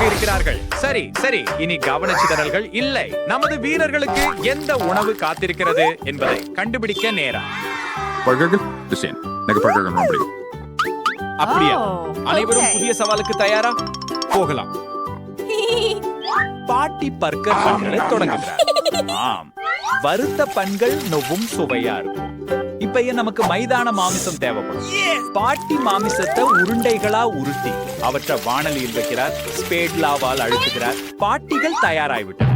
இருக்கிறார்கள். சரி சரி, இனி கவனச்சிதறல்கள் இல்லை. நமது வீரர்களுக்கு எந்த உணவு காத்திருக்கிறது என்பதை கண்டுபிடிக்க நேரம். அப்படியா? அனைவரும் புதிய சவாலுக்கு தயாரா? போகலாம். பாட்டி பர்கர் பன்களை தொடங்குகிறார். ஆம், வறுத்த பன்கள் நொவ்வும் சுவையா இருக்கும். இப்ப நமக்கு மைதான மாமிசம் தேவைப்படும். பாட்டி மாமிசத்தை உருண்டைகளா உருட்டி அவற்றை வாணலியில் வைக்கிறார். ஸ்பேட்லாவால் அழுத்துகிறார். பாட்டிகள் தயாராகிவிட்டன.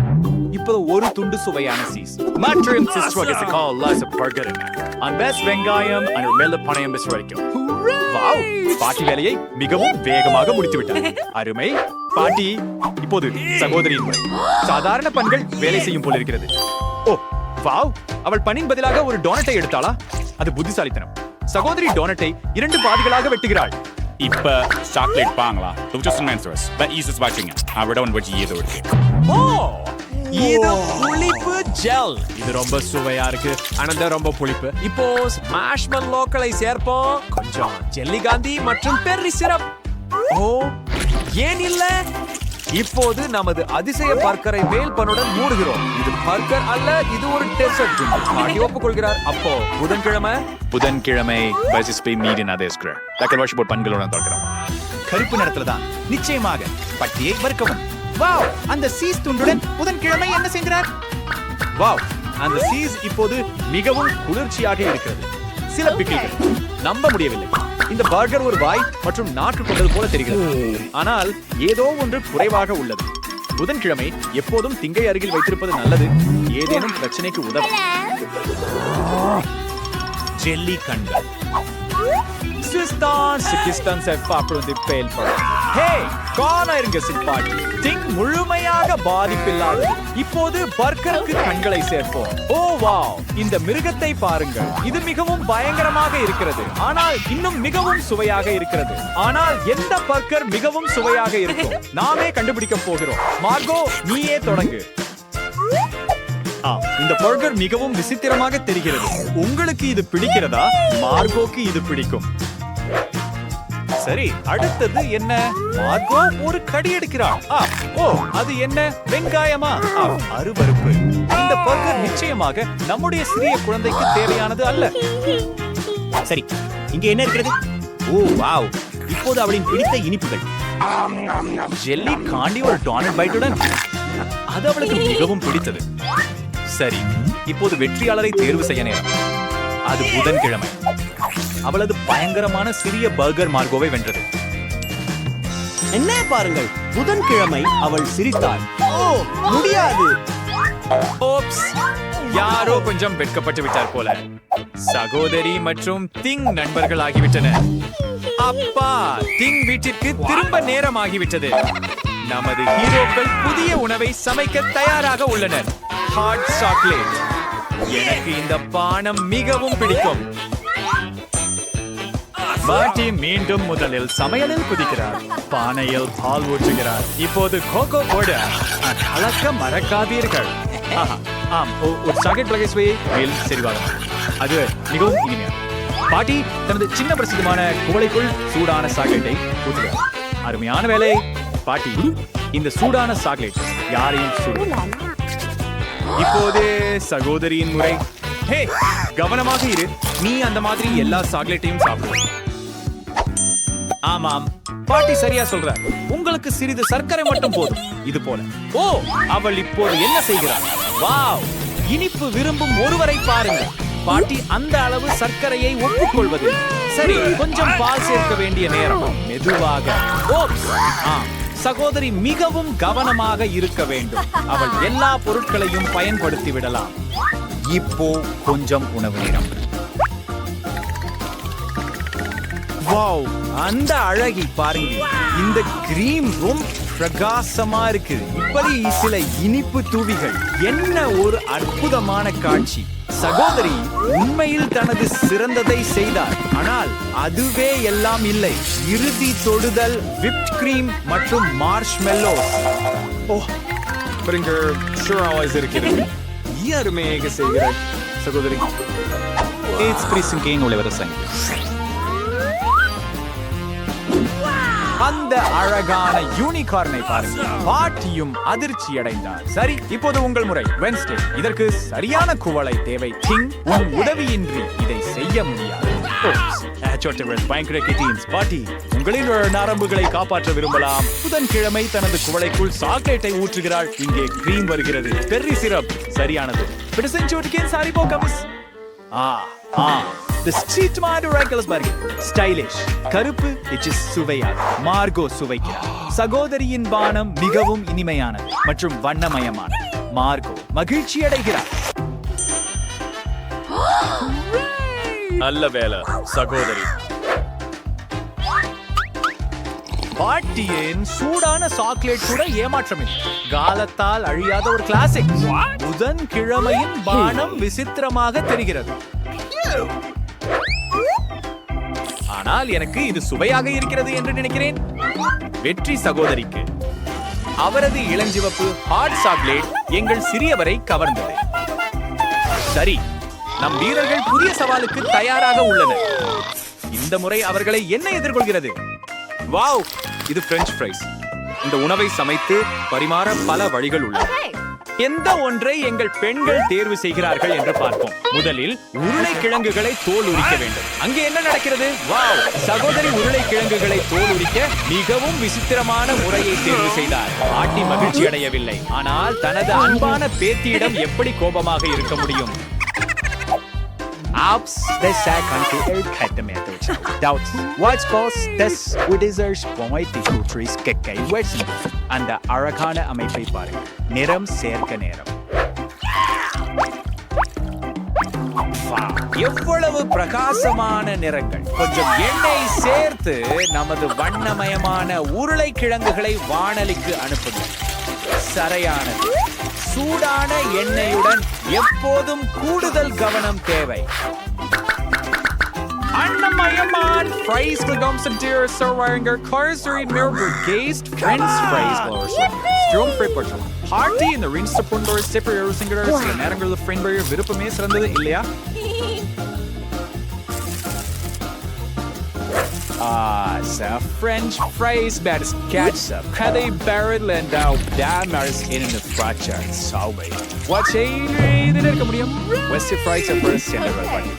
இப்போ ஒரு துண்டு சுவையான சீஸ் மற்றும் வெங்காயம் பாட்டி வேலையை மிகவும் வேகமாக முடித்துவிட்டார். அருமை பாட்டி. இப்போது சகோதரியின் முறை. சாதாரண பன்கள் வேலை செய்யும் போல இருக்கிறது. ஓ வாவ், அவள் பனின் பதிலாக ஒரு டோனட்டை எடுத்தாளா? அது புத்திசாலித்தனம். சகோதரி டோனட்டை 2 பாதிகளாக வெட்டுகிறாள். இப்ப சாக்லேட் பாங்களா? ஓ, இது புளிப்பு ஜெல். இது ரொம்ப சுவையா இருக்கு. ஆனந்த ரொம்ப புளிப்பு. இப்போ மார்ஷ்மெல்லோக்களை சேர்ப்போம். கொஞ்சம் ஜெல்லி காந்தி மற்றும் பெர்ரி சிரப். ஓ, ஏன் இல்ல? இப்போது நமது அதிசய பர்கரை மேல் பனுடன் மூடுகிறோம். இது பர்கர் அல்ல, இது ஒரு டெசர்ட். பாட்டி ஒப்புக்கொள்கிறார். அப்போ புதன்கிழமை பன்களுடன் தொடர்கிறோம். கருப்பு நிறத்துல தான். நிச்சயமாக பட்டியை வறுக்கவும். வாவ், அந்த சீஸ் துண்டுடன் புதன்கிழமை என்ன செய்கிறார்? வாவ், அந்த சீஸ் இப்போது மிகவும் குளிர்ச்சியாக இருக்கிறது. சில பிக்கிள்கள் நம்ப முடியவில்லை. இந்த பர்கர் ஒரு வாய் மற்றும் நாக்கு கொண்டது போல தெரிகிறது. ஆனால் ஏதோ ஒன்று குறைவாக உள்ளது. புதன்கிழமை எப்போதும் திங்கை அருகில் வைத்திருப்பது நல்லது. ஏதேனும் பிரச்சனைக்கு உதவும். ஜெல்லி கண்கள். முழுமையாக பாதிப்பில்லாதது. இப்போது பர்கருக்கு கண்களை சேர்ப்போம். ஓ வாவ், இந்த மிருகத்தை பாருங்கள். இது மிகவும் பயங்கரமாக இருக்கிறது. ஆனால் இன்னும் மிகவும் சுவையாக இருக்கிறது. ஆனால் எந்த பர்கர் மிகவும் சுவையாக இருக்கும்? நாமே கண்டுபிடிக்க போகிறோம். மார்கோ, நீயே தொடங்கு. இந்த பர்கர் மிகவும் விசித்திரமாக தெரிகிறது. உங்களுக்கு இது பிடிக்கிறதா? மார்கோக்கு இது பிடிக்கும். சரி, அடுத்தது என்ன? மார்கோ ஒரு கடி எடுக்கிறார். ஓ, அது என்ன? வெங்காயமா? அருவருப்பு. இந்த பர்கர் நிச்சயமாக நம்முடைய சிறிய குழந்தைக்கு தேவையானது அல்ல. சரி, இங்க என்ன இருக்கிறது? ஓ வாவ், இப்போது அவளின் பிடித்த இனிப்புகள். ஜெல்லி காண்டி ஒரு டோனட் பைட்டுடன். அது அவளுக்கு மிகவும் பிடித்தது. சரி, இப்போது வெற்றியாளரை தேர்வு செய்ய நேரம். அது புதன்கிழமை. அவளது பயங்கரமான சிறிய பர்கர் மார்கோவை வென்றது. என்ன பாருங்கள், புதன்கிழமை அவள் சிரித்தாள். ஓ, முடியாது. ஓப்ஸ், யாரோ கொஞ்சம் வெட்கப்பட்டு விட்டார் போல. சகோதரி மற்றும் திங் நண்பர்கள் ஆகிவிட்டனர். அப்பா, திங் வீட்டிற்கு திரும்ப நேரம் ஆகிவிட்டது. நமது ஹீரோக்கள் புதிய உணவை சமைக்க தயாராக உள்ளனர். Hot chocolate. எனக்கு இந்த பானம் மிகவும் பிடிக்கும். பாட்டி மீண்டும் முதலில் சமையலில் குதிக்கிறார். பானையில் பால் ஊற்றுகிறார். இப்போது கோகோ போட கலக்க மறக்காதீர்கள். ஆம், ஒரு சாக்லேட் பலகேஸ்வையை மேல் சரிவாக. அது மிகவும் இனிமையா. பாட்டி தனது சின்ன பிரசித்தமான குவளைக்குள் சூடான சாக்லேட்டை ஊற்றுகிறார். அருமையான வேலை பாட்டி. இந்த சூடான சாக்லேட் யாரையும் சூடும். இப்போது சகோதரியின் முறை. ஹே, கவனமாக இரு. நீ அந்த மாதிரி எல்லா சாக்லேட்டையும் சாப்பிடு. ஆமாம், பாட்டி சரியா சொல்ற. உங்களுக்கு சிறிது சர்க்கரை மட்டும் போதும். இது போல. ஓ, அவள் இப்போது என்ன செய்கிறாள்? வாவ், இனிப்பு விரும்பும் ஒருவரை பாருங்க. பாட்டி அந்த அளவு சர்க்கரையை ஒப்புக்கொள்வது. சரி, கொஞ்சம் பால் சேர்க்க வேண்டிய நேரம். மெதுவாக. ஓப்ஸ், சகோதரி மிகவும் கவனமாக இருக்க வேண்டும். அவள் எல்லா பொருட்களையும் பயன்படுத்தி விடலாம். இப்போ கொஞ்சம் உணவு நேரம். வாவ், அந்த அழகி பாருங்க. இந்த கிரீம் ரொம்ப பிரகாசமா இருக்கு. இப்படி சில இனிப்பு தூவிகள். என்ன ஒரு அற்புதமான காட்சி. சகோதரி உண்மையில் தனது சிறந்ததை செய்தார். ஆனால் அதுவே எல்லாம் இல்லை. இறுதி தொடுதல் விப்ட் கிரீம் மற்றும் மார்ஷ்மெல்லோ. ஓ, இருக்கிறது. அருமையாக செய்கிறார் சகோதரி. அந்த அழகான யூனிகார்னை பாருங்க. பாட்டியும் அதிர்ச்சி அடைந்தார். சரி, இப்போது உங்கள் முறை. வென்ஸ்டே, இதற்கு சரியான குவளை தேவை. கிங், உன் உதவியின்றி இதை செய்ய முடியாது. பாட்டி, உங்களின் நரம்புகளை காப்பாற்ற விரும்பலாம். புதன்கிழமை தனது குவளைக்குள் சாக்லேட்டை ஊற்றுகிறாள். இங்கே கிரீம் வருகிறது. பெர்ரி சிரப் சரியானது. The street tomato regulars burger. Stylish. கருப்பு சுவையாக. மார்கோ சுவைக்கிறார். சகோதரியின் பானம் மிகவும் இனிமையானது மற்றும் வண்ணமயமானது. மார்கோ மகிழ்ச்சி அடைகிறார். நல்ல வேலை சகோதரி. பாட்டியின் சூடான சாக்லேட் கூட ஏமாற்றமில்லை. காலத்தால் அழியாத ஒரு கிளாசிக். புதன்கிழமையின் பானம் விசித்திரமாக தெரிகிறது. ஆனால் எனக்கு இது சுவையாக இருக்கிறது என்று நினைக்கிறேன். வெற்றி சகோதரிக்கு. அவரது இளஞ்சிவப்பு ஹாட் சாக்லேட் எங்கள் சிறியவரை கவர்ந்தது. சரி, நம் வீரர்கள் புதிய சவாலுக்கு தயாராக உள்ளனர். இந்த முறை அவர்களை என்ன எதிர்கொள்கிறது? வாவ், இது பிரெஞ்ச் ஃப்ரைஸ். இந்த உணவை சமைத்து பரிமாற பல வழிகள் உள்ளன. எந்த ஒன்றை எங்கள் பெண்கள் தேர்வு செய்கிறார்கள் என்று பார்ப்போம். முதலில் உருளைக்கிழங்குகளை தோல் உரிக்க வேண்டும். அங்கே என்ன நடக்கிறது? வாவ், சகோதரி உருளைக்கிழங்குகளை தோல் உரிக்க மிகவும் விசித்திரமான முறையை தேர்வு செய்தார். பாட்டி மகிழ்ச்சி அடையவில்லை. ஆனால் தனது அன்பான பேத்தியிடம் எப்படி கோபமாக இருக்க முடியும்? Ups, this country tomato doubts. What's boss? This udizers pomaiti trees kekai wetsin. அந்த அழகான அமைப்பை பாருங்கள். நிறம் சேர்க்க நேரம். எவ்வளவு பிரகாசமான நிறங்கள். கொஞ்சம் எண்ணெய் சேர்த்து நமது வண்ணமயமான உருளைக்கிழங்குகளை வாணலிக்கு அனுப்புங்கள். சரியானது. சூடான எண்ணெயுடன் எப்போதும் கூடுதல் கவனம் தேவை. அன்னமயமான fries bekommen dir Servanger Karseri Mirror Geist French fries Strom Frippert Party in the Rinstapundor Sipper Singer நேரங்களில் ஃப்ரெண்ட் விருப்பமே சிறந்தது இல்லையா? French fries that is ketchup. Kade barrel and out damars in the fracture. Salve. What செய்து இருக்க முடியும்? West fries are first general one.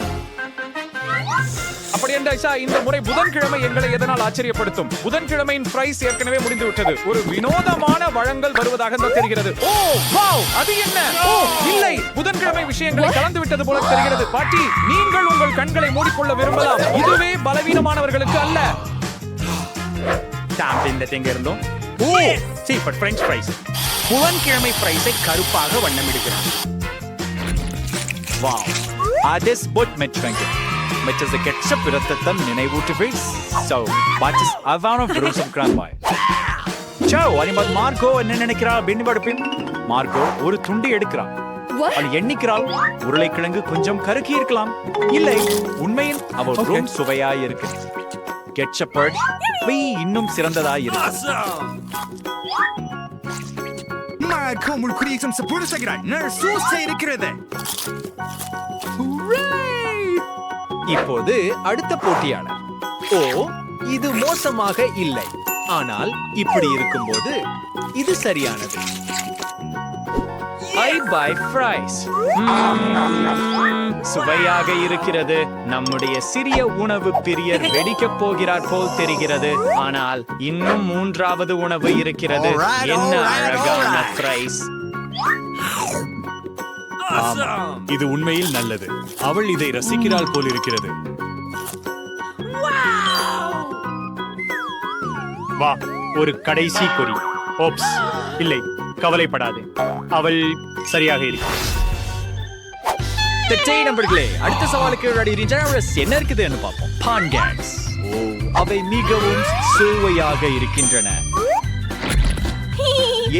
அப்படி என்றா இந்த முறை புதன்கிழமை எங்களை எதனால் ஆச்சரியப்படுத்தும்? புதன்கிழமையின் பிரைஸ் ஏற்கனவே முடிந்து விட்டது. ஒரு வினோதமான வழங்கல் வருவதாக தெரிகிறது. ஓ வாவ், அது என்ன? ஓ இல்லை, புதன்கிழமை விஷயங்களை கலந்து விட்டது போல தெரிகிறது. பாட்டி, நீங்கள் உங்கள் கண்களை மூடிக்கொள்ள விரும்பலாம். இதுவே பலவீனமானவர்களுக்கு அல்ல. எங்க இருந்தோம்? ஓ சீப்பட் பிரெஞ்ச் ஃப்ரைஸ். புதன்கிழமை ஃப்ரைஸை கருப்பாக வண்ணமிடுகிறார். வாவ், அதேஸ் பொட் மெட்வெங்க Met as a ketchup விரத்தத்தம் நினைவூட்டுகள். So, watches அவான ஃப்ரோசன் கிராம்பாய். Ciao, அனிமத் மார்கோ என்ன நினைக்கிறா? பெண்ணிவடுப்பின் மார்கோ ஒரு துண்டு எடுக்கிறான். அவள் எண்ணிக்கிறாள். உருளைக்கிழங்கு கொஞ்சம் கருக்கி இருக்கலாம். இல்லை, உண்மையில் அவள் ரொம்ப சுவையாய் இருக்கு. கெட்சப்பட் இன்னும் சிறந்ததாய் இருக்கு. மார்கோ முழுக்குறியும் சப்புடுசகிறாய். நர்சூசை இருக்கிறது. இப்போது அடுத்த போட்டியாளர். ஓ, இது மோசமாக இல்லை. ஆனால் இப்படி இருக்கும்போது இது சரியானது. I buy fries. சுவையாக இருக்கிறது. நம்முடைய சிறிய உணவு பிரியர் வெடிக்கப் போகிறார் போல் தெரிகிறது. ஆனால் இன்னும் மூன்றாவது உணவு இருக்கிறது. என்ன அழகான fries. இது உண்மையில் நல்லது. அவள் இதை ரசிக்கிறாள் போல் இருக்கிறது. வா, ஒரு கடைசி குறி. ஓப்ஸ், இல்லை, கவலைப்படாது. அவள் சரியாக இருக்கிறாள். நண்பர்களே, அடுத்த சவாலுக்கு என்ன இருக்குதுன்னு பார்ப்போம். பான்கேக்ஸ். ஓ, அவை மிகவும் சுவையாக இருக்கின்றன.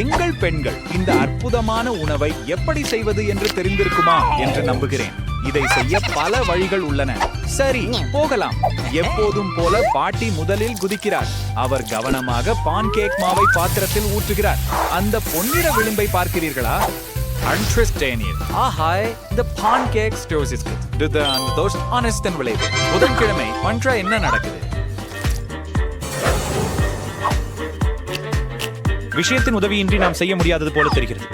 எங்கள் பெண்கள் இந்த அற்புதமான உணவை எப்படி செய்வது என்று தெரிந்திருக்குமா என்று நம்புகிறேன். இதை செய்ய பல வழிகள் உள்ளன. சரி, போகலாம். எப்போதும் போல பாட்டி முதலில் குதிக்கிறார். அவர் கவனமாக பான்கேக் மாவை பாத்திரத்தில் ஊற்றுகிறார். அந்த பொன்னிற விளிம்பை பார்க்கிறீர்களா? இந்த பான்கேக் ஸ்டோர்ஸ் இஸ் தோஸ் ஆனஸ்டன் விளைவு. புதன்கிழமை பண்ற என்ன நடக்குது? விஷயத்தின் உதவியின்றி நாம் செய்ய முடியாதது போல தெரிகிறது.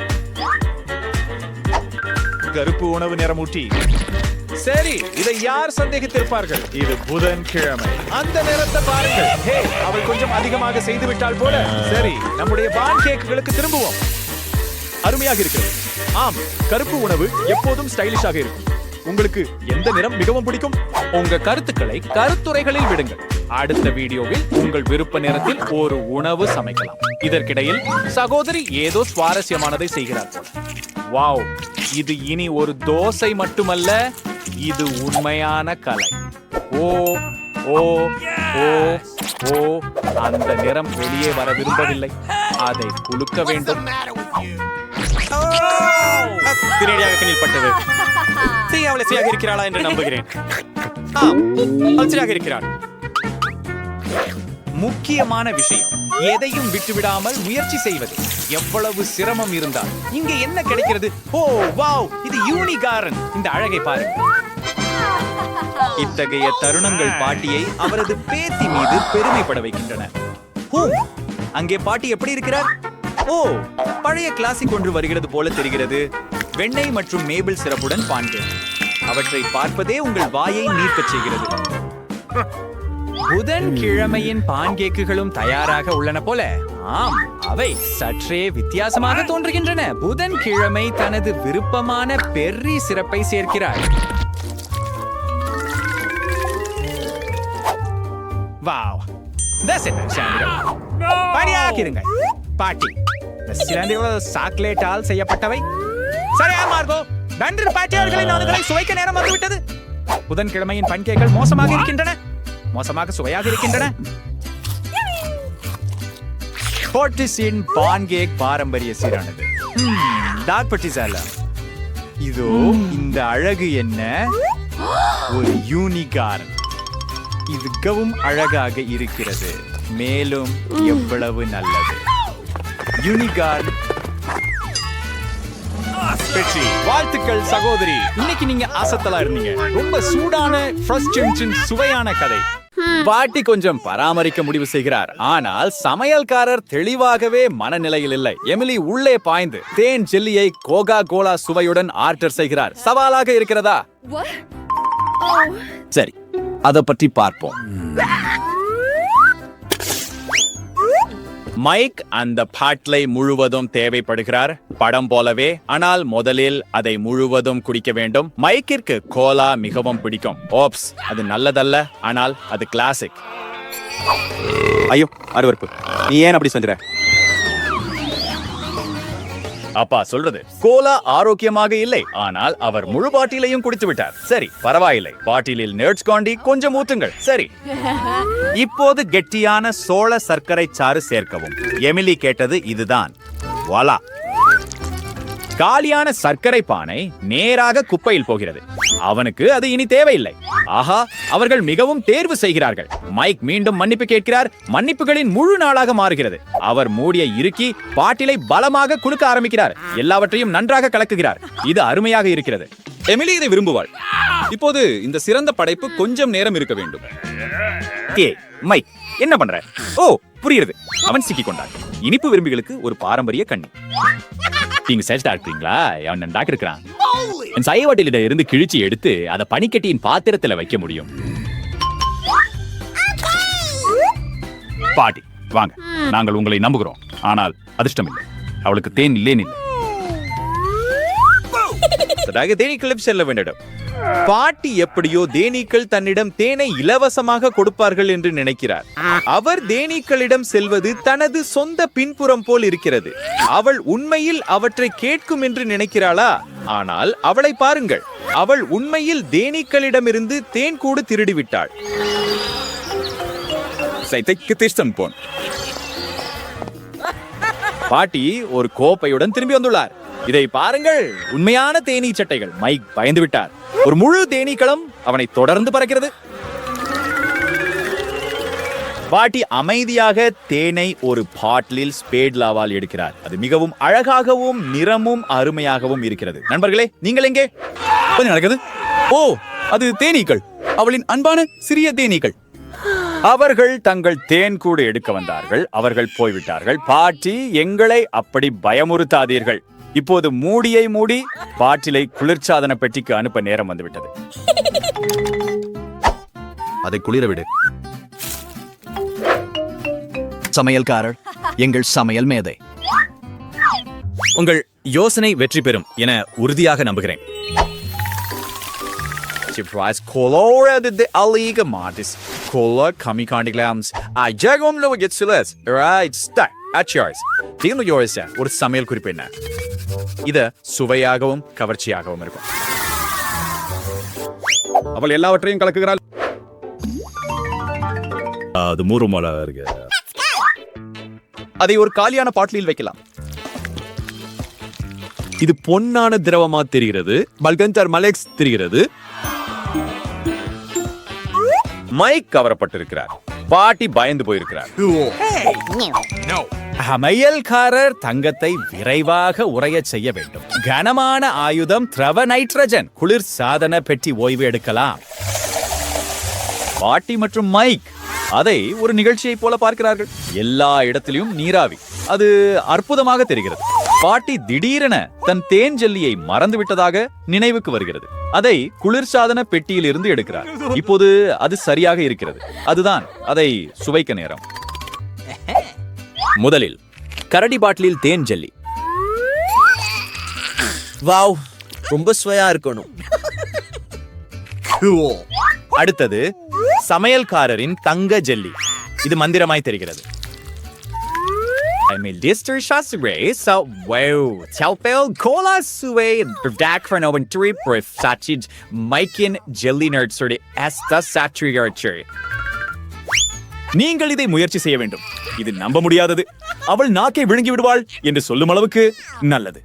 கருப்பு உணவு நிறமூட்டி. சரி, இதை யார் சந்தேகித்திருப்பார்கள்? இது புதன்கிழமை. அந்த நேரத்தை பாருங்கள். ஹே, அவள் கொஞ்சம் அதிகமாக செய்து விட்டாள் போல. சரி, நம்முடைய பான் கேக்குகளுக்கு திரும்புவோம். அருமையாக இருக்கிறது. ஆம், கருப்பு உணவு எப்போதும் ஸ்டைலிஷாக இருக்கும். உங்களுக்கு எந்த நிறம் மிகவும் பிடிக்கும்? உங்க கருத்துக்களை கருத்துரைகளில் விடுங்கள். அடுத்த வீடியோவில் உங்கள் விருப்ப நேரத்தில் ஒரு உணவு சமைக்கலாம். இதற்கிடையில் சகோதரி ஏதோ சுவாரஸ்யமானதை செய்கிறார். வாவ், இது இனி ஒரு தோசை மட்டுமல்ல, இது உண்மையான கலை. ஓ ஓ ஓ ஓ, அந்த நிறம் வெளியே வர விரும்பவில்லை. அதை குலுக்க வேண்டும். திரேடியாக கண்ணில் பட்டது. அவளை சரியாக இருக்கிறாளா என்று நம்புகிறேன். சரியாக இருக்கிறாள். முக்கியமான விஷயம், எதையும் விட்டுவிடாமல் முயற்சி செய்வது. எவ்வளவு சிரமம் இருந்தால் இங்கே என்ன கிடைக்கிறது? ஓ வாவ், இது யூனிகார்ன். இந்த அழகை பாருங்கள். இத்தகைய தருணங்கள் பாட்டியை அவரது பேத்தி மீது பெருமைப்பட வைக்கின்றன. அங்கே பாட்டி எப்படி இருக்கிறார்? ஓ, பழைய கிளாசிக் ஒன்று வருகிறது போல தெரிகிறது. வெண்ணெய் மற்றும் மேபிள் சிரப்புடன் பான்கேக். அவற்றை பார்ப்பதே உங்கள் வாயை நீர்க்கச் செய்கிறது. புதன்கிழமையின் பான்கேக்குகளும் தயாராக உள்ளன போல. ஆம், அவை சற்றே வித்தியாசமாக தோன்றுகின்றன. புதன்கிழமை தனது விருப்பமான பெர்ரி சிரப்பை சேர்க்கிறார். வாவ், பணியாக்கிருங்க பாட்டி. சாக்லேட்டால் செய்யப்பட்டவை. சரியா மார்கோ, நன்று பாட்டி. அவர்களின் அவர்களை சுவைக்க நேரம் வந்துவிட்டது. புதன்கிழமையின் பன்கேக்கள் மோசமாக இருக்கின்றன. மோசமாக சுவையாக இருக்கின்றன. போர்டிஸின் பான்கேக் பாரம்பரிய சீரானது. இதோ இந்த அழகு என்ன! ஒரு யூனிகார்ன். இது மிகவும் அழகாக இருக்கிறது. மேலும் எவ்வளவு நல்லது! யூனிகார்ன் வெற்றி. வாழ்த்துக்கள் சகோதரி. இன்னைக்கு நீங்க அசத்தலா இருந்தீங்க. ரொம்ப சூடான சுவையான கதை. பாட்டி கொஞ்சம் பராமரிக்க முடிவு செய்கிறார். ஆனால் சமையல்காரர் தெளிவாகவே மனநிலையில் இல்லை. எமிலி உள்ளே பாய்ந்து தேன் ஜெல்லியை கோகா கோலா சுவையுடன் ஆர்டர் செய்கிறார். சவாலாக இருக்கிறதா? சரி, அதை பற்றி பார்ப்போம். மைக் அந்த பாட்டிலை முழுவதும் தேவைப்படுகிறார், படம் போலவே. ஆனால் முதலில் அதை முழுவதும் குடிக்க வேண்டும். மைக்கிற்கு கோலா மிகவும் பிடிக்கும். ஓப்ஸ், அது நல்லதல்ல, ஆனால் அது கிளாசிக். ஐயோ, அருவருப்பு. நீ ஏன் அப்படி சொல்ற? அப்பா சொல்றது கோலா ஆரோக்கியமாக இல்லை. ஆனால் அவர் முழு பாட்டிலையும் குடித்து விட்டார். சரி, பரவாயில்லை. பாட்டிலில் நட்ஸ் காண்டி கொஞ்சம் ஊத்துங்கள். சரி, இப்போது கெட்டியான சோள சர்க்கரை சாறு சேர்க்கவும். எமிலி கேட்டது இதுதான். வாலா, காலியான சர்க்கரை பானை நேராக குப்பையில் போகிறது. அவனுக்கு அது இனி தேவையில்லை. ஆஹா, அவர்கள் மிகவும் தேர்வு செய்கிறார்கள். மைக் மீண்டும் மன்னிப்பு கேட்கிறார். மன்னிப்புகளின் முழு நாளாக மாறுகிறது. அவர் மூடியை இறுக்கி பாட்டிலை பலமாக குலுக்க ஆரம்பிக்கிறார். எல்லாவற்றையும் நன்றாக கலக்குகிறார். இது அருமையாக இருக்கிறது. எமிலி இதை விரும்புவாள். இப்போது இந்த சிறந்த படைப்பு கொஞ்சம் நேரம் இருக்க வேண்டும். மைக் என்ன பண்ற? ஓ, புரியுது. அவன் சிக்கிக் கொண்டான். இனிப்பு விரும்பிகளுக்கு ஒரு பாரம்பரிய கண்ணி. நீங்க சேஷ்டா இருக்கீங்களா? அவன் நன்றாக இருக்கிறான். என் சைவட்டிலிட இருந்து கிழிச்சி எடுத்து அதை பனிக்கட்டியின் பாத்திரத்துல வைக்க முடியும். பாட்டி வாங்க, நாங்கள் உங்களை நம்புகிறோம். ஆனால் அதிர்ஷ்டம் இல்லை, அவளுக்கு தேன் இல்லேன் இல்லை. தேனீக்களும் செல்ல வேண்டும். பாட்டி எப்படியோ தேனீக்கள் தன்னிடம் தேனை இலவசமாக கொடுப்பார்கள் என்று நினைக்கிறார். அவர் தேனீக்களிடம் செல்வது தனது சொந்த பின்புறம் போல் இருக்கிறது. அவள் உண்மையில் அவற்றை கேட்கும் என்று நினைக்கிறாளா? ஆனால் அவளை பாருங்கள், அவள் உண்மையில் தேனீக்களிடமிருந்து தேன் கூடு திருடிவிட்டாள். பாட்டி ஒரு கோப்பையுடன் திரும்பி வந்துள்ளார். இதை பாருங்கள், உண்மையான தேனீ சட்டைகள். மைக் பயந்து விட்டார். ஒரு முழு தேனீக்களும் அவனை தொடர்ந்து பறக்கிறது. பாட்டி அமைதியாக தேனை ஒரு பாட்டிலில் ஸ்பேட்லாவால் எடுக்கிறார். அது மிகவும் அழகாகவும் நிறமும் அருமையாகவும் இருக்கிறது. நண்பர்களே, நீங்கள் எங்கே? நடக்குது. ஓ, அது தேனீக்கள். அவளின் அன்பான சிறிய தேனீக்கள். அவர்கள் தங்கள் தேன் கூடு எடுக்க வந்தார்கள். அவர்கள் போய்விட்டார்கள். பாட்டி, எங்களை அப்படி பயமுறுத்தாதீர்கள். இப்போது மூடியை மூடி பாட்டிலை குளிர்சாதன பெட்டிக்கு அனுப்ப நேரம் வந்துவிட்டது. அதை குளிர விடு. சமையல்காரர், எங்கள் சமையல் மேதை. உங்கள் யோசனை வெற்றி பெறும் என உறுதியாக நம்புகிறேன். ஒரு சமையல் குறிப்பு என்ன? இத சுவையாகவும் கவர்ச்சியாகவும் இருக்கும். அவள் எல்லாவற்றையும் கலக்குகிறாள். அது மூறுமலா இருக்கு. அதை ஒரு காலியான பாட்டிலில் வைக்கலாம். இது பொன்னான திரவமா தெரிகிறது. பல்கந்தர் மலெக்ஸ் தெரிகிறது. மைக் கவரப்பட்டிருக்கிறார். பாட்டி பயந்து போயிருக்கிறார். சமையல்காரர் தங்கத்தை விரைவாக உறையச் செய்ய வேண்டும். கனமான ஆயுதம் திரவ நைட்ரஜன். குளிர் சாதன பெட்டி ஓய்வு எடுக்கலாம். பாட்டி மற்றும் மைக் அதை ஒரு நிகழ்ச்சியை போல பார்க்கிறார்கள். எல்லா இடத்திலும் நீராவி. அது அற்புதமாக தெரிகிறது. பாட்டி திடீரென தன் தேன் ஜெல்லியை மறந்து விட்டதாக நினைவுக்கு வருகிறது. அதை குளிர்சாதன பெட்டியில் இருந்து எடுக்கிறார். இப்போது அது சரியாக இருக்கிறது. அதுதான் அதை சுவைக்க நேரம். முதலில் கரடி பாட்டிலில் தேன் ஜெல்லி. வாவ், ரொம்ப சுவையா இருக்கணும். அடுத்தது சமையல்காரரின் தங்க ஜெல்லி. இது மந்திரமாய் தெரிகிறது. நீங்கள் இதை முயற்சி செய்ய வேண்டும். இது நம்ப முடியாதது. அவள் நாக்கை விழுங்கி விடுவாள் என்று சொல்லும் அளவுக்கு நல்லது.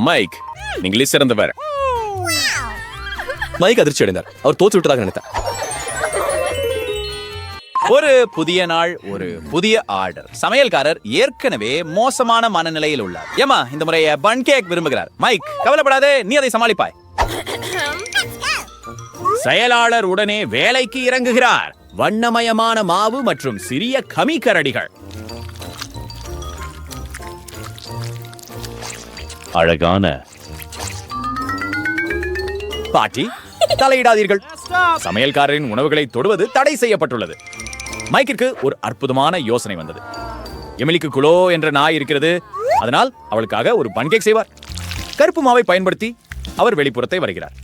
மைக், நீங்களே சிறந்தவர். மைக் அதிர்ச்சி அடைந்தார். அவர் தோற்று விட்டதாக நினைத்தார். ஒரு புதிய நாள், ஒரு புதிய ஆர்டர். சமையல்காரர் ஏற்கனவே மோசமான மனநிலையில் உள்ளார். ஏமா, இந்த முறை பன் கேக் விரும்புகிறார். மைக், கவலைப்படாதே, நீ அதை சமாளிப்பாய். செயலாளர் உடனே வேலைக்கு இறங்குகிறார். வண்ணமயமான மாவு மற்றும் சிறிய கமி கரடிகள். அழகான பாட்டி, தலையிடாதீர்கள். சமையல்காரரின் உணவுகளை தொடுவது தடை செய்யப்பட்டுள்ளது. மைக்கிற்கு ஒரு அற்புதமான யோசனை வந்தது. எமிலிக்கு குளோ என்ற நாய் இருக்கிறது. அதனால் அவளுக்காக ஒரு பன்கேக் செய்வார். கருப்பு மாவை பயன்படுத்தி அவர் வெளிப்புறத்தை வருகிறார்.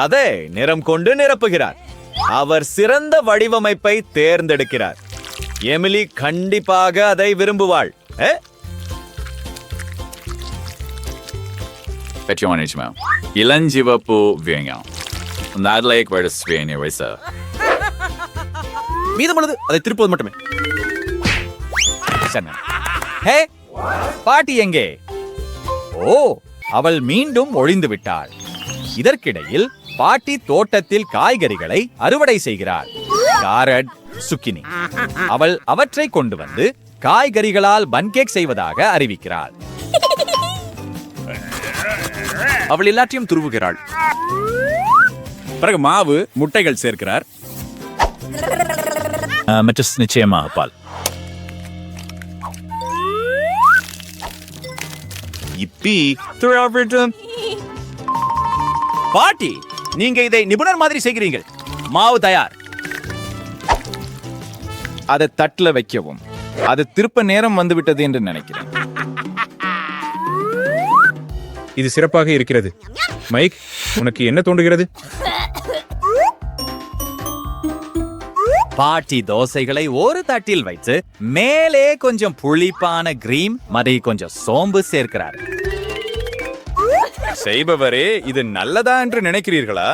அதை நிறம் கொண்டு நிரப்புகிறார். அவர் சிறந்த வடிவமைப்பை தேர்ந்தெடுக்கிறார். எமிலி கண்டிப்பாக அதை விரும்புவாள். இளஞ்சிவப்பு வேங்கம். மீதமானது அதை திருப்பது மட்டுமே. ஹே, பாட்டி எங்கே? ஓ, அவள் மீண்டும் ஒளிந்து விட்டாள். இதற்கிடையில் பாட்டி தோட்டத்தில் காய்கறிகளை அறுவடை செய்கிறாள். கேரட், சுக்கினி. அவள் அவற்றை கொண்டு வந்து காய்கறிகளால் பன்கேக் செய்வதாக அறிவிக்கிறாள். அவள் எல்லாத்தையும் துருவுகிறாள். பிறகு மாவு, முட்டைகள் சேர்க்கிறார். நிச்சயமா பால். பாட்டி, நீங்க இதை நிபுணர் மாதிரி செய்கிறீர்கள். மாவு தயார். அதை தட்டுல வைக்கவும். அது திருப்ப நேரம் வந்துவிட்டது என்று நினைக்கிறேன். இது சிறப்பாக இருக்கிறது. மைக், உனக்கு என்ன தோன்றுகிறது? பாட்டி தோசைகளை ஒரு தட்டில் வைத்து மேலே கொஞ்சம் புளிப்பான கிரீம் மற்றும் கொஞ்சம் சோம்பு சேர்க்கிறார். செய்பவரே, இது நல்லதா என்று நினைக்கிறீர்களா?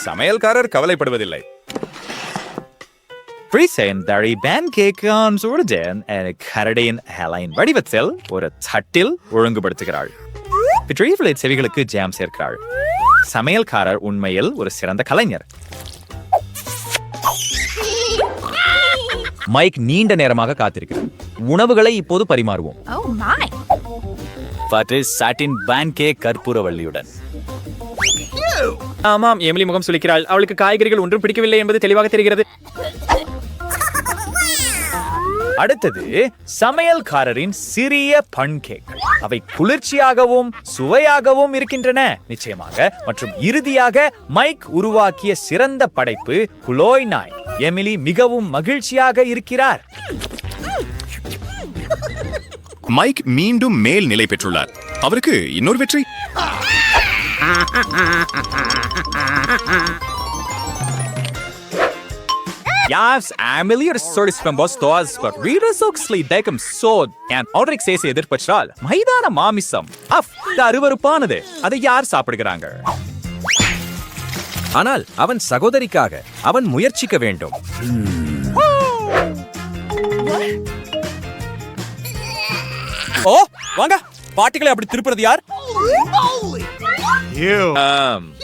சமையல்காரர் கவலைப்படுவதில்லை. வடிவத்தில் ஒரு தட்டில் ஒழுங்குபடுத்துகிறாள். செவிகளுக்கு ஜாம் சேர்க்கிறாள். சமையல்காரர் உண்மையில் ஒரு சிறந்த கலைஞர். மைக் நீண்ட நேரமாக காத்திருக்கிறார். உணவுகளை இப்போது பரிமாறுவோம். சாட்டின் பேன்கேக் கற்பூரவள்ளியுடன். ஆமாம், எமிலி முகம் சுளிக்கிறாள். அவளுக்கு காய்கறிகள் ஒன்றும் பிடிக்கவில்லை என்பது தெளிவாக தெரிகிறது. அடுத்தது சமையல்காரரின் சிறிய பன்கேக். அவை குளிர்ச்சியாகவும் சுவையாகவும் இருக்கின்றன நிச்சயமாக. மற்றும் இறுதியாக மைக் உருவாக்கிய சிறந்த படைப்பு குலோய் நாய். எமிலி மிகவும் மகிழ்ச்சியாக இருக்கிறார். மைக் மீண்டும் மேல் நிலை பெற்றுள்ளார். அவருக்கு இன்னொரு வெற்றி. Jāvs Amelie solis pembostos, but readers oxley decum sod and Audrey says எதிர்பற்றால் மைதான மாமிசம் அருவருப்பானது. அதை யார் சாப்பிடுகிறாங்க? ஆனால் அவன் சகோதரிக்காக அவன் முயற்சிக்க வேண்டும். ஓ வாங்க, பாட்டிகளை அப்படி திருப்புறது யார்?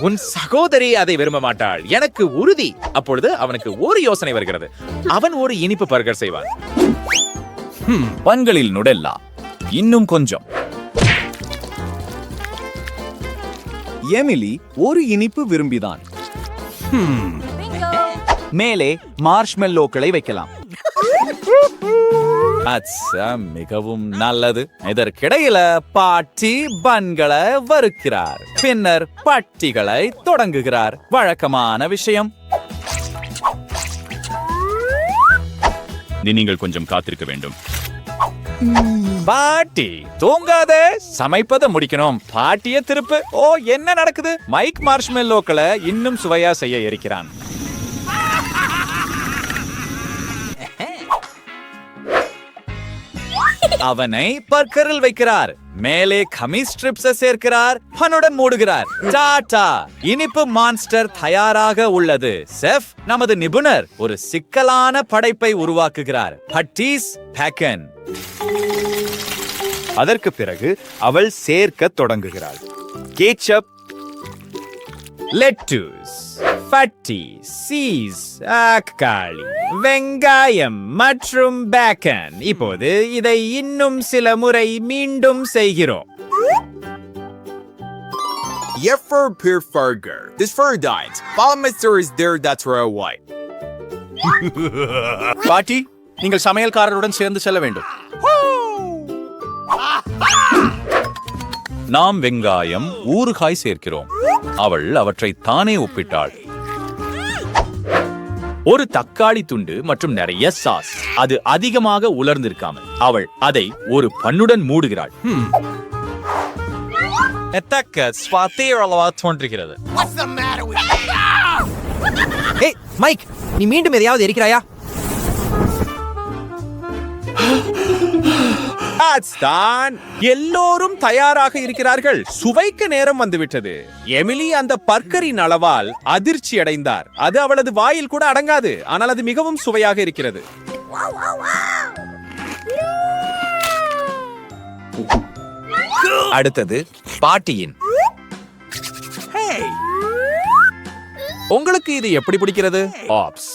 உன் சகோதரி அதை விரும்ப மாட்டாள், எனக்கு உறுதி. அப்பொழுது அவனுக்கு ஒரு யோசனை வருகிறது. அவன் ஒரு இனிப்பு பர்கர் செய்வான். பன்களில் நுடெல்லா இன்னும் கொஞ்சம். எமிலி ஒரு இனிப்பு விரும்பிதான். மேலே மார்ஷ்மெல்லோக்களை வைக்கலாம். மிகவும் நல்லது. இதற்கிடையில பாட்டி பன்களை வறுக்கிறார், பின்னர் பட்டிகளை தொடங்குகிறார். வழக்கமான விஷயம். நீங்கள் கொஞ்சம் காத்திருக்க வேண்டும். பாட்டி தூங்காத, சமைப்பதை முடிக்கணும். பாட்டிய திருப்பு. ஓ என்ன நடக்குது? மைக் மார்ஷ்மெல்லோக்களை இன்னும் சுவையா செய்ய இருக்கிறான். அவனை பர்கரில் வைக்கிறார். மேலே கமிஸ் ஸ்ட்ரிப்ஸ் சேர்க்கிறார். பனுடன் மூடுகிறார். டாடா, இனிப்பு மான்ஸ்டர் தயாராக உள்ளது. செஃப் நமது நிபுணர் ஒரு சிக்கலான படைப்பை உருவாக்குகிறார். Buddies bacon. அதற்கு பிறகு அவள் சேர்க்க தொடங்குகிறாள். கேச்சப், லெட்டூஸ், பட்டி, சீஸ், தக்காளி, வெங்காயம் மற்றும் பேக்கன். இப்போது இதை இன்னும் சில முறை மீண்டும் செய்கிறோம். Yeffer Peer Burger. This for diet. Polymaster is there, that's where I white. பாட்டி, நீங்கள் சமையல்காரருடன் சேர்ந்து செல்ல வேண்டும். நாம் வெங்காயம், ஊறுகாய் சேர்க்கிறோம். அவள் அவற்றை தானே ஒப்பிட்டாள். ஒரு தக்காளி துண்டு மற்றும் நிறைய சாஸ். அது அதிகமாக உலர்ந்திருக்காமல் அவள் அதை ஒரு பன்னுடன் மூடுகிறாள். தோன்றுகிறது. ஏய் மைக், நீ மீண்டும் எதையாவது எரிக்கிறாயா? எல்லோரும் தயாராக இருக்கிறார்கள். சுவைக்க நேரம் வந்துவிட்டது. எமிலி அந்த பர்கரின் அளவால் அதிர்ச்சி அடைந்தார். அது அவளது வாயில் கூட அடங்காது, ஆனால் அது மிகவும் சுவையாக இருக்கிறது. அடுத்தது பாட்டியின். உங்களுக்கு இது எப்படி பிடிக்கிறது? ஆப்ஸ்,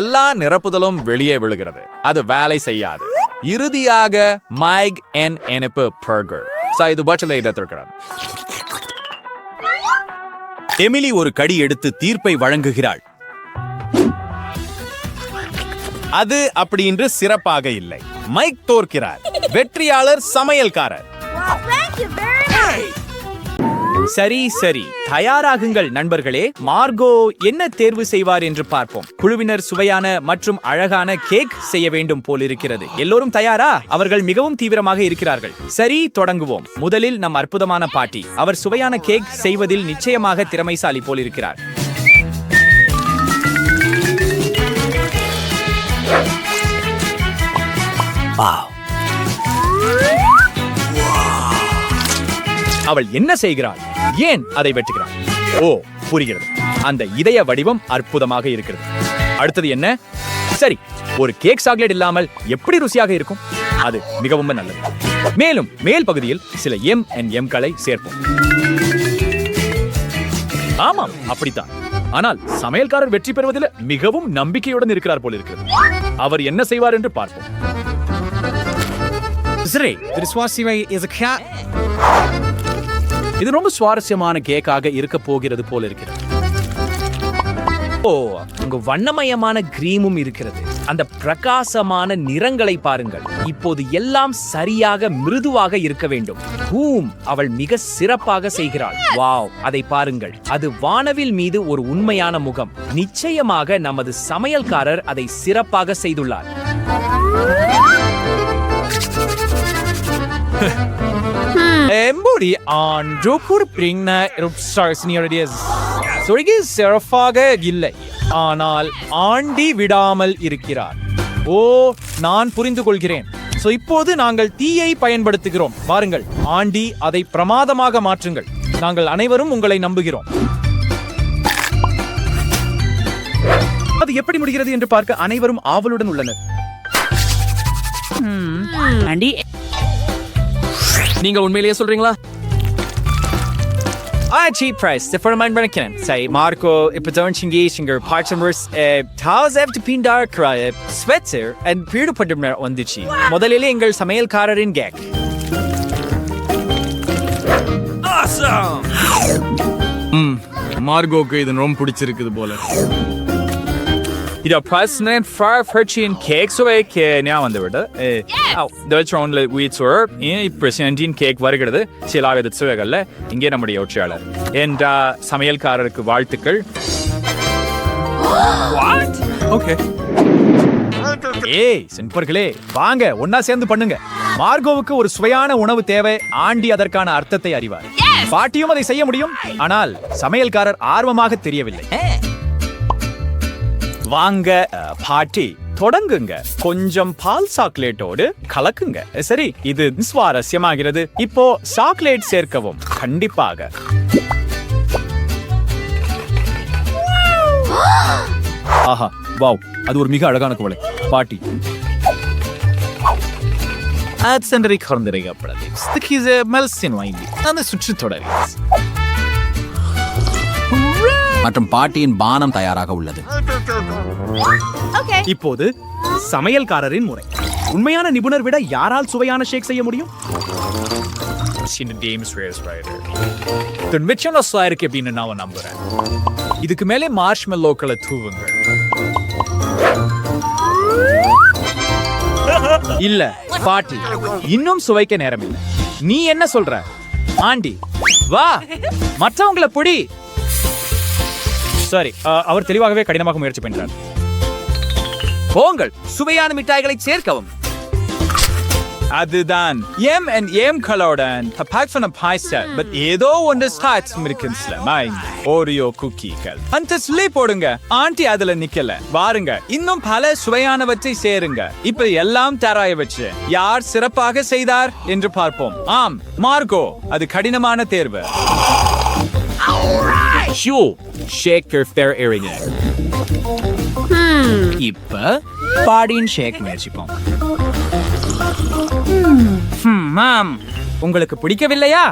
எல்லா நிரப்புதலும் வெளியே விழுகிறது. அது வேலை செய்யாது. இறுதியாக மைக் என் இனிப்பு பர்கர். இது பட்சலை இடத்திருக்கிறது. எமிலி ஒரு கடி எடுத்து தீர்ப்பை வழங்குகிறாள். அது அப்படி இன்று சிறப்பாக இல்லை. மைக் தோற்கிறார். வெற்றியாளர் சமையல்காரர். சரி சரி, தயாராகுங்கள் நண்பர்களே. மார்கோ என்ன தேர்வு செய்வார் என்று பார்ப்போம். குழுவினர் சுவையான மற்றும் அழகான கேக் செய்ய வேண்டும் போலிருக்கிறது. எல்லோரும் தயாரா? அவர்கள் மிகவும் தீவிரமாக இருக்கிறார்கள். சரி, தொடங்குவோம். முதலில் நம் அற்புதமான பாட்டி. அவர் சுவையான கேக் செய்வதில் நிச்சயமாக திறமைசாலி போலிருக்கிறார். அவள் என்ன செய்கிறாள்? ஏன் அதை வெட்டுகிறாள்? ஓ, புரிகிறது. அந்த இதய வடிவம் அற்புதமாக இருக்கிறது. அடுத்தது என்ன? சரி, ஒரு கேக் சாக்லேட் இல்லாமல் எப்படி ருசியாக இருக்கும்? அது மிகவும் நல்லது. மேலும் மேல் பகுதியில் சில M&Mகளை சேர்ப்போம். ஆமாம், அப்படித்தான். ஆனால் சமையல்காரர் வெற்றி பெறுவதில் மிகவும் நம்பிக்கையுடன் இருக்கிறார் போல இருக்கிறது. அவர் என்ன செய்வார் என்று பார்ப்போம். இது ரொம்ப சுவாரஸ்யமான கேக்காக இருக்க போகிறது போல இருக்கிறது. ஓ, அங்கு வண்ணமயமான கிரீமும் இருக்கிறது. அந்த பிரகாசமான நிறங்களை பாருங்கள். இப்போது எல்லாம் சரியாக மிருதுவாக இருக்க வேண்டும். அவள் மிக சிறப்பாக செய்கிறாள். வாவ், அதை பாருங்கள். அது வானவில் மீது ஒரு உண்மையான முகம். நிச்சயமாக நமது சமையல்காரர் அதை சிறப்பாக செய்துள்ளார். எம்புடி ஆண்டு குறிப்பிங்க சிறப்பாக இல்லை, ஆனால் ஆண்டி விடாமல் இருக்கிறார். ஓ, நான் புரிந்து கொள்கிறேன். சோ இப்போது நாங்கள் தீயை பயன்படுத்துகிறோம். பாருங்கள் ஆண்டி, அதை பிரமாதமாக மாற்றுங்கள். நாங்கள் அனைவரும் உங்களை நம்புகிறோம். அது எப்படி முடிகிறது என்று பார்க்க அனைவரும் ஆவலுடன் உள்ளனர். நீங்க உண்மையிலேயே சொல்றீங்களா? cheap price. Det får man bara kan säga. Marco, Ipadonchingisinger, Parchmers, Taus efter Pindarkra, Sweater, and Peter put them on the cheap. முதலில் எங்கள் சமையல்காரரின் கேக். Awesome! மார்கோக்கு இது ரொம்ப பிடிச்சிருக்குது போல. Idag president för förtjän cake så är jag använder det. Det är från wheat syrup. I presidentin cake வருகிறது. சிலாவது சுவைகள்ல இங்கே நம்முடைய ஒற்றையாளர் என்ற சமையல்காரருக்கு வாழ்த்துக்கள். What? Okay. ஏய் சென்பர்களே, வாங்க ஒன்னா சேர்ந்து பண்ணுங்க. மார்கோவுக்கு ஒரு சுவையான உணவு தேவை. ஆண்டி அதற்கான அர்த்தத்தை அறிவார். பாட்டியும் அதை செய்ய முடியும், ஆனால் சமையல்காரர் ஆர்வமாக தெரியவில்லை. வாங்க பாட்டி, தொடங்குங்க. கொஞ்சம் பால் சாக்லேட்டோடு கலக்குங்க. சரி, இது சுவாரஸ்யமாகிறது. இப்போ சாக்லேட் சேர்க்கவும். கண்டிப்பாக. ஆஹா, வாவ், அது ஒரு மிக அழகான குவளை. பாட்டி Adsenderik Hornderegapradis. Stikize Melsin Waindi. அந்த சுற்று தொடர். மற்றும் பாட்டியின் பானம் தயாராக உள்ளது. இப்போது சமையல்காரரின் முறை. உண்மையான நிபுணர் விட யாரால் சுவையான ஷேக் செய்ய முடியும்? அப்படின்னு நான் நம்புறேன். இதுக்கு மேலே மார்ஷ்மெல்லோக்களை தூவுங்க. இல்ல பாட்டி, இன்னும் சுவைக்க நேரம் இல்லை. நீ என்ன சொல்ற? ஆண்டி வா, மற்றவங்களை புடி. சரி, அவர் தெளிவாகவே கடினமாக முயற்சி பண்றார். போங்கள், சுவையான மிட்டாய்களை சேர்க்கவும். அதுதான் M&M கலோடன் தப்பாக்ஃபன பாய்ஸ. பட் ஏதோ ஒன்று ஸ்டார்ட்ஸ் மிருக்கன்ஸ்ல மைண்ட் ஓரியோ குக்கீகள். அந்த ஸ்லே போடுங்க. ஆண்டி அதுல நிக்கல. வாருங்க, இன்னும் பல சுவையானவற்றை சேருங்க. இப்ப எல்லாம் தயாராக வச்சு யார் சிறப்பாக செய்தார் என்று பார்ப்போம். ஆம், மார்கோ. அது கடினமான தேர்வு. ஷேக்கர் ஃபேர் ஏரிங்க. இப்ப பாடியின் ஷேக் முயற்சிப்போம். மேம், உங்களுக்கு பிடிக்கவில்லையா?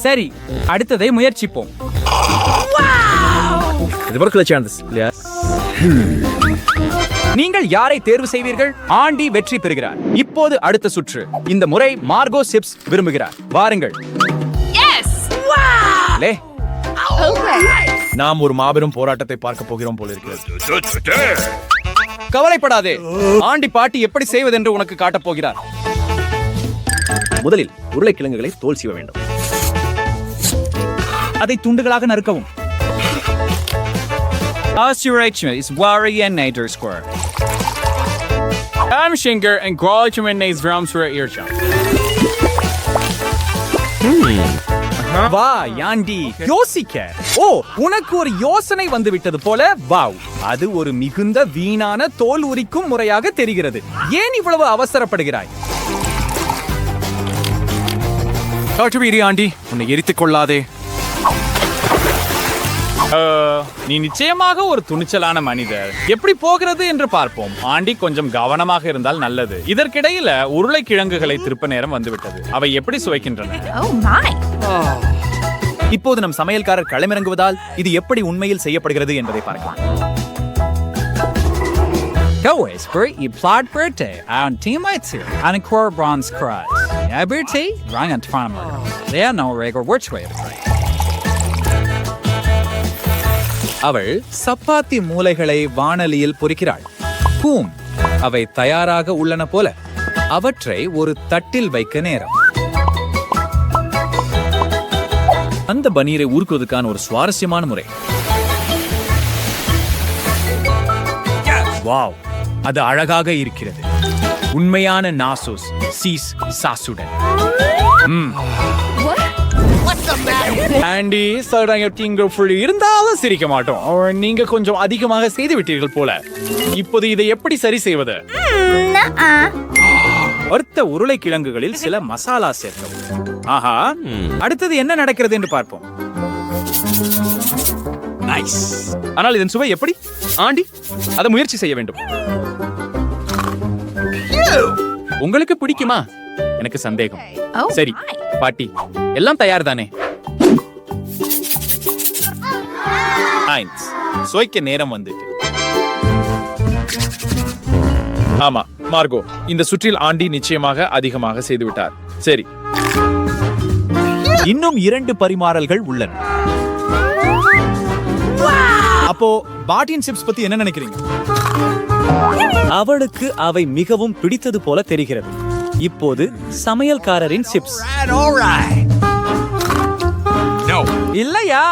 சரி, அடுத்ததை முயற்சிப்போம். நீங்கள் யாரை தேர்வு செய்வீர்கள்? ஆண்டி வெற்றி பெறுகிறார். இப்போது அடுத்த சுற்று. இந்த முறை மார்கோ சிப்ஸ் விரும்புகிறார். வாருங்கள். நாம் ஒரு மாபெரும் போராட்டத்தை பார்க்க போகிறோம் போல இருக்கிறது. கவலைப்படாதே, ஆண்டி பாட்டி எப்படி செய்வதென்று உனக்கு காட்டப் போகிறார். முதலில் உருளைக்கிழங்குகளை தோல் சீவ வேண்டும். அதை துண்டுகளாக நறுக்கவும். வா யாண்டி, யோசிக்க. ஓ, உனக்கு ஒரு யோசனை வந்து விட்டது போல. வாவ், அது ஒரு மிகுந்த வீணான தோல் உரிக்கும் முறையாக தெரிகிறது. ஏன் இவ்வளவு அவசரப்படுகிறாய்? ஆண்டி, உன்னை எரித்துக் கொள்ளாதே. நீ நிச்சயமாக ஒரு துணிச்சலான மனிதர். எப்படி போகிறது என்று பார்ப்போம். ஆண்டி கொஞ்சம் கவனமாக இருந்தால் நல்லது. இதற்கிடையில உருளைக்கிழங்குகளை திருப்ப நேரம் வந்துவிட்டது. அவை எப்படி சுவைக்கின்றன? இப்போது நம் சமையல்காரர் களமிறங்குவதால் இது எப்படி உண்மையில் செய்யப்படுகிறது என்பதை பார்க்கலாம். i plot birthday on team lights here on a core bronze cross. Birthday rang on farmer. They are no regular which way to play. அவள் சப்பாத்தி மூலைகளை வாணலியில் பொரிக்கிறாள். ஹூம், அவை தயாராக உள்ளன போல. அவற்றை ஒரு தட்டில் வைக்க நேரம். அந்த பனீரை உருக்குவதற்கான ஒரு சுவாரஸ்யமான முறை. வாவ், அது அழகாக இருக்கிறது. உண்மையான நாசோஸ் சீஸ் சாசுடன். ஆண்டி சொல்றாங்க இருந்தாலும் சிரிக்க மாட்டோம். நீங்க கொஞ்சம் அதிகமாக செய்து விட்டீர்கள் போல. இப்போது இதை எப்படி சரி செய்வது? வறுத்த உருளைக்கிழங்குகளில் சில மசாலா சேர்க்கவும். ஆஹா, அடுத்தது என்ன நடக்கிறது என்று பார்ப்போம். நைஸ். ஆனால் இதன் சுவை எப்படி? ஆண்டி, அதை முயற்சி செய்ய வேண்டும். உங்களுக்கு பிடிக்குமா? எனக்கு சந்தேகம். சரி பாட்டி, எல்லாம் தயார் தானே? சுவைக்க நேரம் வந்துட்டு. ஆமா மார்கோ, இந்த சுற்றில் ஆண்டி நிச்சயமாக அதிகமாக செய்து விட்டார். சரி, இன்னும் 2 பரிமாறல்கள் உள்ளன. அப்போ பாட்டின் சிப்ஸ் பத்தி என்ன நினைக்கிறீங்க? அவளுக்கு அவை மிகவும் பிடித்தது போல தெரிகிறது. இப்போது சமையல்காரரின் சிப்ஸ். இல்லையா?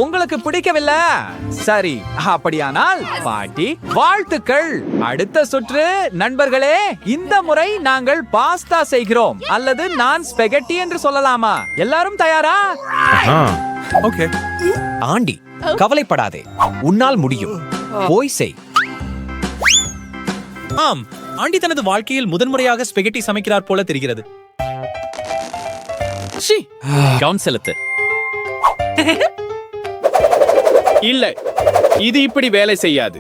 உங்களுக்கு பிடிக்கவில்லை? சரி, அப்படியானால் பாட்டி வாழ்த்துக்கள். அடுத்த சுற்று நண்பர்களே. இந்த முறை நாங்கள் பாஸ்தா செய்கிறோம், அல்லது நான் ஸ்பெகட்டி என்று சொல்லலாமா? எல்லாரும் தயாரா? ஓகே. ஆண்டி, கவலைப்படாதே, உன்னால் முடியும். போய் செய். ஆம், ஆண்டி தனது வாழ்க்கையில் முதன்முறையாக ஸ்பெகட்டி சமைக்கிறார் போல தெரிகிறது. கவுன் செலுத்து. இல்ல, இது இப்படி வேலை செய்யாது.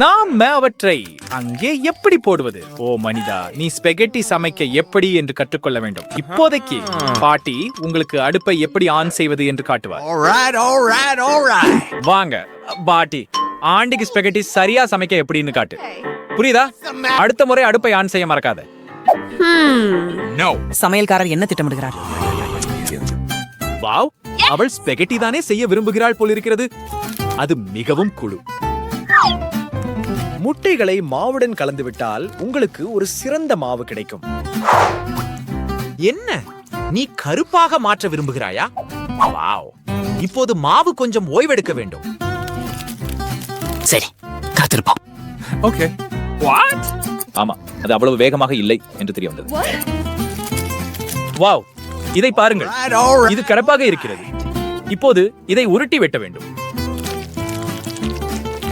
நாம் அவற்றை அங்கே எப்படி போடுவது? ஓ மனிதா, நீ ஸ்பெகட்டி சமைக்க எப்படி என்று கற்றுக்கொள்ள வேண்டும். இப்போதைக்கு பாட்டி உங்களுக்கு அடுப்பை எப்படி ஆன் செய்வது என்று காட்டுவார். வாங்க பாட்டி, ஆண்டிக்கு ஸ்பெகட்டி சரியா சமைக்க எப்படின்னு காட்டு. புரியுதா? அடுத்த முறை அடுப்பை ஆன் செய்ய மறக்காத. சமையல்காரர் என்ன திட்டமிடுகிறார்? வாவ், அவள் ஸ்பெகட்டி தானே செய்ய விரும்புகிறாள் போல் இருக்கிறது. அது மிகவும் குழு. முட்டைகளை மாவுடன் கலந்துவிட்டால் உங்களுக்கு ஒரு சிறந்த மாவு கிடைக்கும். என்ன, நீ கருப்பாக மாற்ற விரும்புகிறாயா? வாவ், இப்போது மாவு கொஞ்சம் ஓய்வெடுக்க வேண்டும். சரி, காத்திருப்போம். ஓகே. ஆமா, அது அவ்வளவு வேகமாக இல்லை என்று தெரிய வந்தது. வாவ், இதை பாருங்கள், இது கரப்பாக இருக்கிறது. இப்போது இதை உருட்டி வெட்ட வேண்டும்.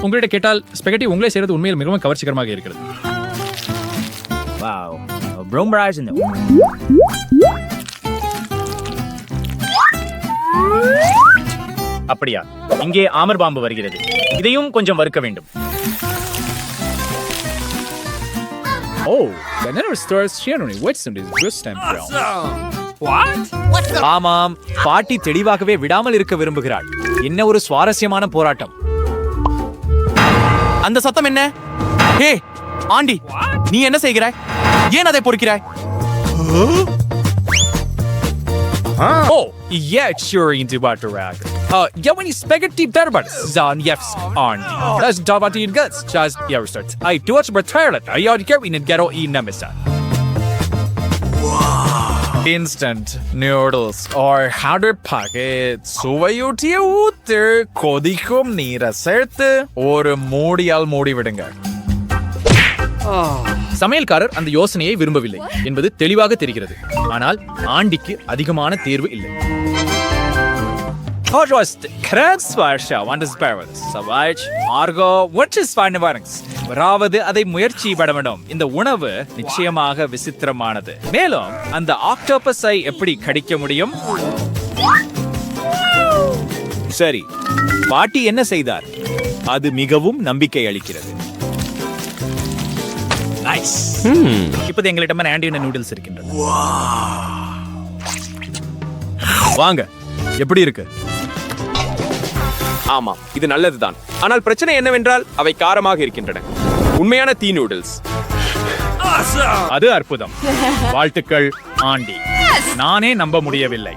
உங்கள்கிட்ட கேட்டால் ஸ்பெகட்டி உங்களே செய்யறது உண்மையில் மிகவும் கவர்ச்சிகரமாக இருக்கிறது. வாவ், ப்ரௌன் இந்த அப்படியா? இங்கே ஆமர் பாம்பு வருகிறது. இதையும் கொஞ்சம் வறுக்க வேண்டும். ஓ, banana stars sharing what's in this just time brown. ஆமாம், பாட்டி தெளிவாகவே விடாமல் இருக்க விரும்புகிறாள். என்ன ஒரு சுவாரஸ்யமான போராட்டம். அந்த சத்தம் என்ன? ஹே ஆண்டி, நீ என்ன செய்கிறாய்? ஏன் அதை பொறுக்கிறாய்? Oh, yeah, sure into butter rag. Jag vill spaghetti berbar, zan jefs Andy. Das davat in guts, just järstart. I do what's betrayal. I are getting in ghetto in Nemesa. Instant noodles or 100 packets. சுவையூட்டிய ஊத்து, கொதிக்கும் நீரை சேர்த்து ஒரு மூடியால் மூடி விடுங்க. சமையல்காரர் அந்த யோசனையை விரும்பவில்லை என்பது தெளிவாக தெரிகிறது. ஆனால் ஆண்டிக்கு அதிகமான தேர்வு இல்லை. அதாவது அதை முயற்சி படவிடும். இந்த உணவு நிச்சயமாக விசித்திரமானது. மேலும் அந்த ஆக்டோபஸை எப்படி கடிக்க முடியும்? சரி, பாட்டி என்ன செய்தார்? அது மிகவும் நம்பிக்கை அளிக்கிறது. இப்போது எங்களிடம் ஆண்டியான நூடுல்ஸ் இருக்கின்றன. வாங்க, எப்படி இருக்கு? ஆமாம், இது நல்லதுதான். ஆனால் பிரச்சனை என்னவென்றால் அவை காரமாக இருக்கின்றன. உண்மையான தீ நூடுல்ஸ். அது அற்புதம். வாழ்த்துக்கள் ஆண்டி. நானே நம்ப முடியவில்லை.